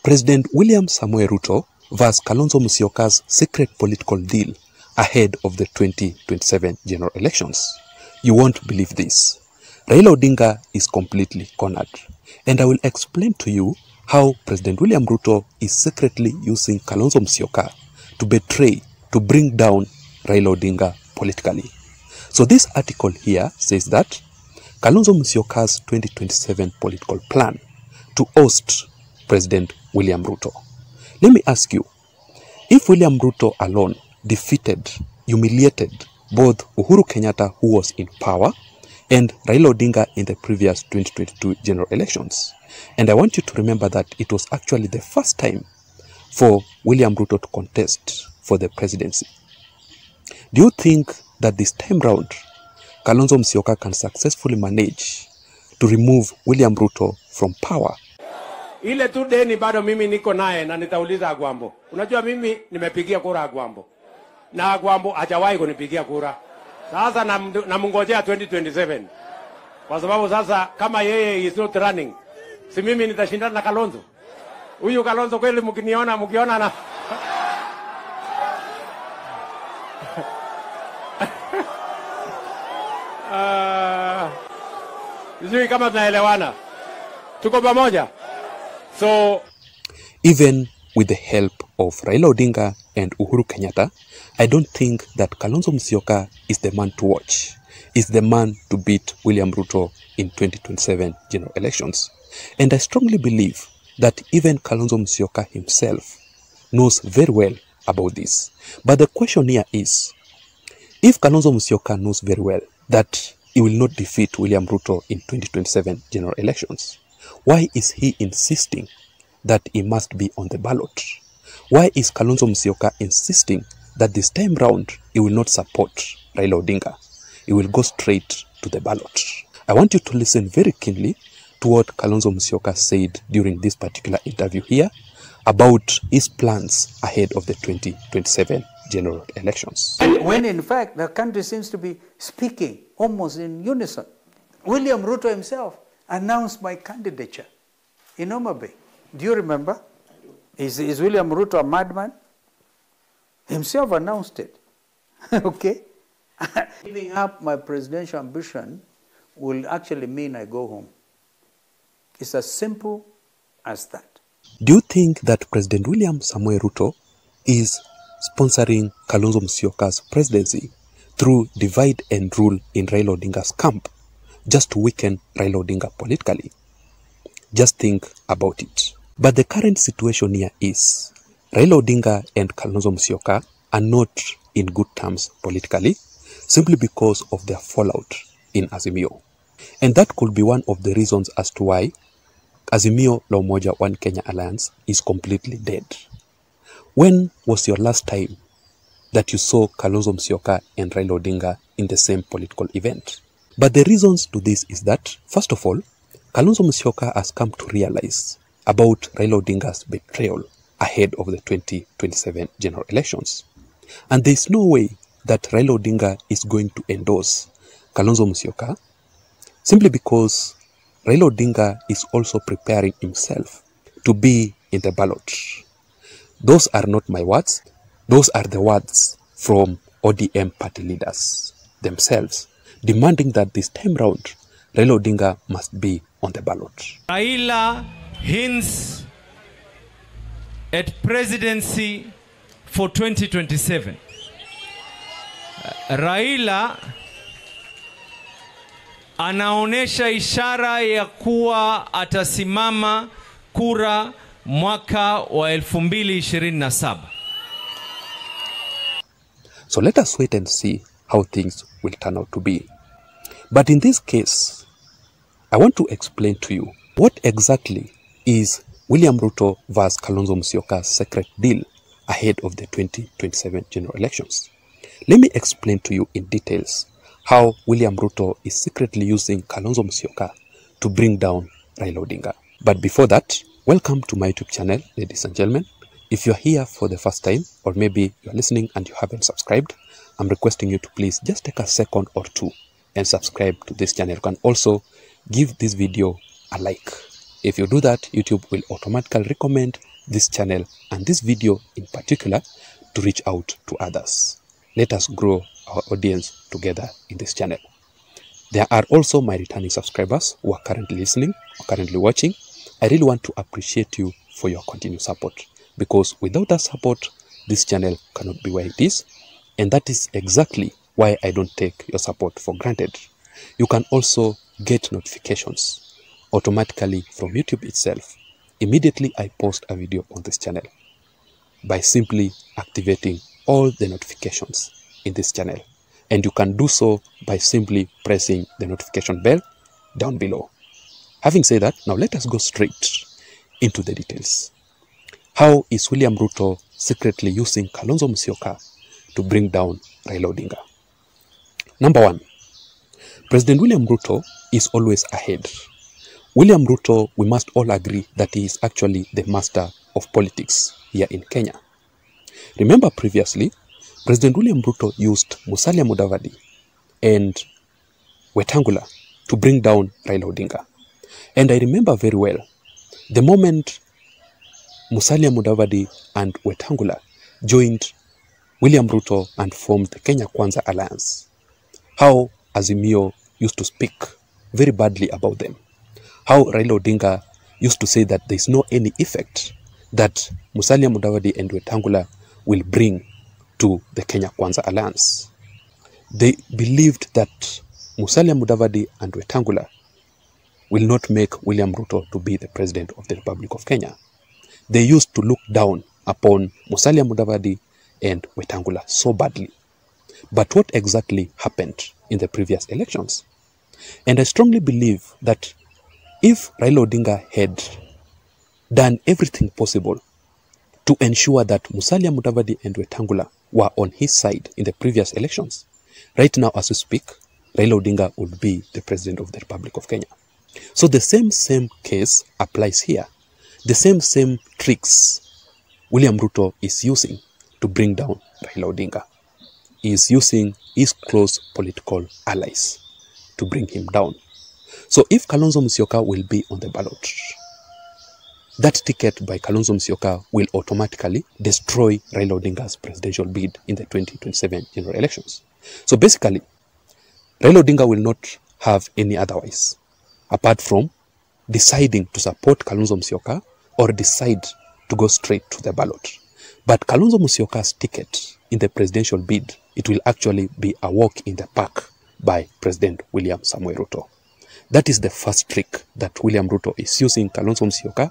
President William Samoei Ruto vs. Kalonzo Musyoka's secret political deal ahead of the 2027 general elections. You won't believe this. Raila Odinga is completely cornered, and I will explain to you how President William Ruto is secretly using Kalonzo Musyoka to bring down Raila Odinga politically. So this article here says that Kalonzo Musyoka's 2027 political plan to oust President William Ruto. Let me ask you, if William Ruto alone defeated, humiliated both Uhuru Kenyatta, who was in power, and Raila Odinga in the previous 2022 general elections, and I want you to remember that it was actually the first time for William Ruto to contest for the presidency. Do you think that this time round, Kalonzo Musyoka can successfully manage to remove William Ruto from power? Ile tu deni bado mimi niko naye na nitauliza Agwambo. Unajua mimi nimepigia kura Agwambo. Na Agwambo hajawahi kunipigia kura. Sasa namngojea 2027. Kwa sababu sasa kama yeye is not running, si mimi nitashindana na Kalonzo. Huyu Kalonzo kweli mkiona na sijui kama tunaelewana. Tuko pamoja. So, even with the help of Raila Odinga and Uhuru Kenyatta, I don't think that Kalonzo Musyoka is the man to watch, is the man to beat William Ruto in 2027 general elections. And I strongly believe that even Kalonzo Musyoka himself knows very well about this. But the question here is, if Kalonzo Musyoka knows very well that he will not defeat William Ruto in 2027 general elections, why is he insisting that he must be on the ballot? Why is Kalonzo Musyoka insisting that this time round he will not support Raila Odinga? He will go straight to the ballot. I want you to listen very keenly to what Kalonzo Musyoka said during this particular interview here about his plans ahead of the 2027 general elections. When in fact the country seems to be speaking almost in unison. William Ruto himself announced my candidature in Homa Bay. Do you remember? Is William Ruto a madman? Himself announced it. Okay? Giving up my presidential ambition will actually mean I go home. It's as simple as that. Do you think that President William Samoei Ruto is sponsoring Kalonzo Musyoka's presidency through divide and rule in Raila Odinga's camp, just to weaken Raila Odinga politically? Just think about it. But the current situation here is Raila Odinga and Kalonzo Musyoka are not in good terms politically, simply because of their fallout in Azimio. And that could be one of the reasons as to why Azimio La Umoja One Kenya Alliance is completely dead. When was your last time that you saw Kalonzo Musyoka and Raila Odinga in the same political event? But the reasons to this is that, first of all, Kalonzo Musyoka has come to realize about Raila Odinga's betrayal ahead of the 2027 general elections. And there is no way that Raila Odinga is going to endorse Kalonzo Musyoka simply because Raila Odinga is also preparing himself to be in the ballot. Those are not my words. Those are the words from ODM party leaders themselves, demanding that this time round, Raila Odinga must be on the ballot. Raila hints at presidency for 2027. Raila anaonesha ishara ya kuwa atasimama kura mwaka wa 2027. So let us wait and see how things will turn out to be. But in this case, I want to explain to you what exactly is William Ruto vs. Kalonzo Musyoka's secret deal ahead of the 2027 general elections. Let me explain to you in details how William Ruto is secretly using Kalonzo Musyoka to bring down Raila Odinga. But before that, welcome to my YouTube channel, ladies and gentlemen. If you're here for the first time, or maybe you're listening and you haven't subscribed, I'm requesting you to please just take a second or two and subscribe to this channel. You can also give this video a like. If you do that, YouTube will automatically recommend this channel and this video in particular to reach out to others. Let us grow our audience together in this channel. There are also my returning subscribers who are currently listening or currently watching. I really want to appreciate you for your continued support, because without that support, this channel cannot be where it is. And that is exactly why I don't take your support for granted. You can also get notifications automatically from YouTube itself immediately I post a video on this channel by simply activating all the notifications in this channel. And you can do so by simply pressing the notification bell down below. Having said that, now let us go straight into the details. How is William Ruto secretly using Kalonzo Musyoka to bring down Raila Odinga? Number one, President William Ruto is always ahead. William Ruto, we must all agree that he is actually the master of politics here in Kenya. Remember previously, President William Ruto used Musalia Mudavadi and Wetangula to bring down Raila Odinga. And I remember very well, the moment Musalia Mudavadi and Wetangula joined William Ruto and formed the Kenya Kwanza Alliance, how Azimio used to speak very badly about them. How Raila Odinga used to say that there is no any effect that Musalia Mudavadi and Wetangula will bring to the Kenya Kwanza Alliance. They believed that Musalia Mudavadi and Wetangula will not make William Ruto to be the president of the Republic of Kenya. They used to look down upon Musalia Mudavadi and Wetangula so badly. But what exactly happened in the previous elections? And I strongly believe that if Raila Odinga had done everything possible to ensure that Musalia Mudavadi and Wetangula were on his side in the previous elections, right now as we speak, Raila Odinga would be the president of the Republic of Kenya. So the same case applies here. The same tricks William Ruto is using to bring down Raila Odinga. He is using his close political allies to bring him down. So if Kalonzo Musyoka will be on the ballot, that ticket by Kalonzo Musyoka will automatically destroy Raila Odinga's presidential bid in the 2027 general elections. So basically, Raila Odinga will not have any otherwise, apart from deciding to support Kalonzo Musyoka or decide to go straight to the ballot. But Kalonzo Musyoka's ticket in the presidential bid, it will actually be a walk in the park by President William Samoei Ruto. That is the first trick that William Ruto is using Kalonzo Musyoka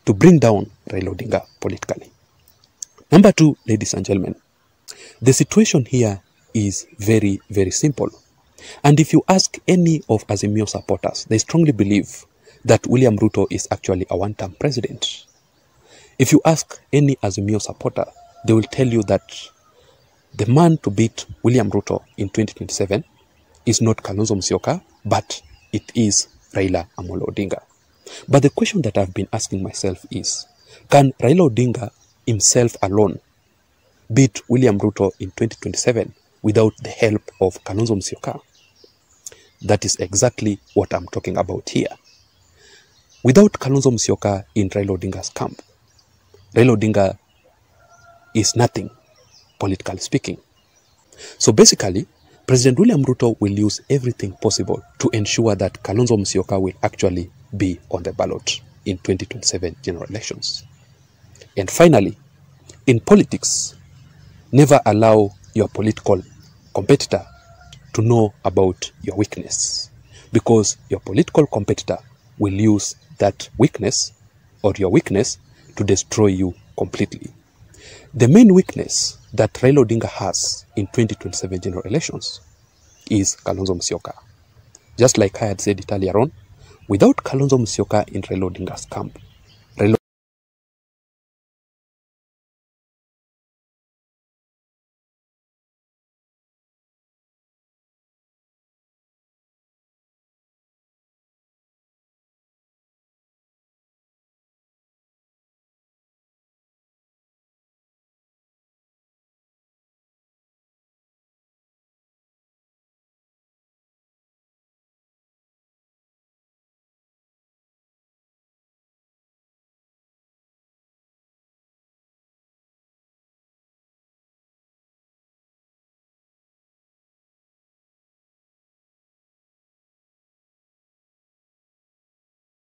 to bring down Raila Odinga politically. Number two, ladies and gentlemen, the situation here is very, very simple. And if you ask any of Azimio supporters, they strongly believe that William Ruto is actually a one-term president. If you ask any Azimio supporter, they will tell you that the man to beat William Ruto in 2027 is not Kalonzo Musyoka, but it is Raila Amolo Odinga. But the question that I've been asking myself is, can Raila Odinga himself alone beat William Ruto in 2027 without the help of Kalonzo Musyoka? That is exactly what I'm talking about here. Without Kalonzo Musyoka in Raila Odinga's camp, Raila Odinga is nothing, politically speaking. So basically, President William Ruto will use everything possible to ensure that Kalonzo Musyoka will actually be on the ballot in 2027 general elections. And finally, in politics, never allow your political competitor to know about your weakness, because your political competitor will use that weakness or your weakness to destroy you completely. The main weakness that Raila Odinga has in 2027 general elections is Kalonzo Musyoka. Just like I had said it earlier on, without Kalonzo Musyoka in Raila Odinga's camp,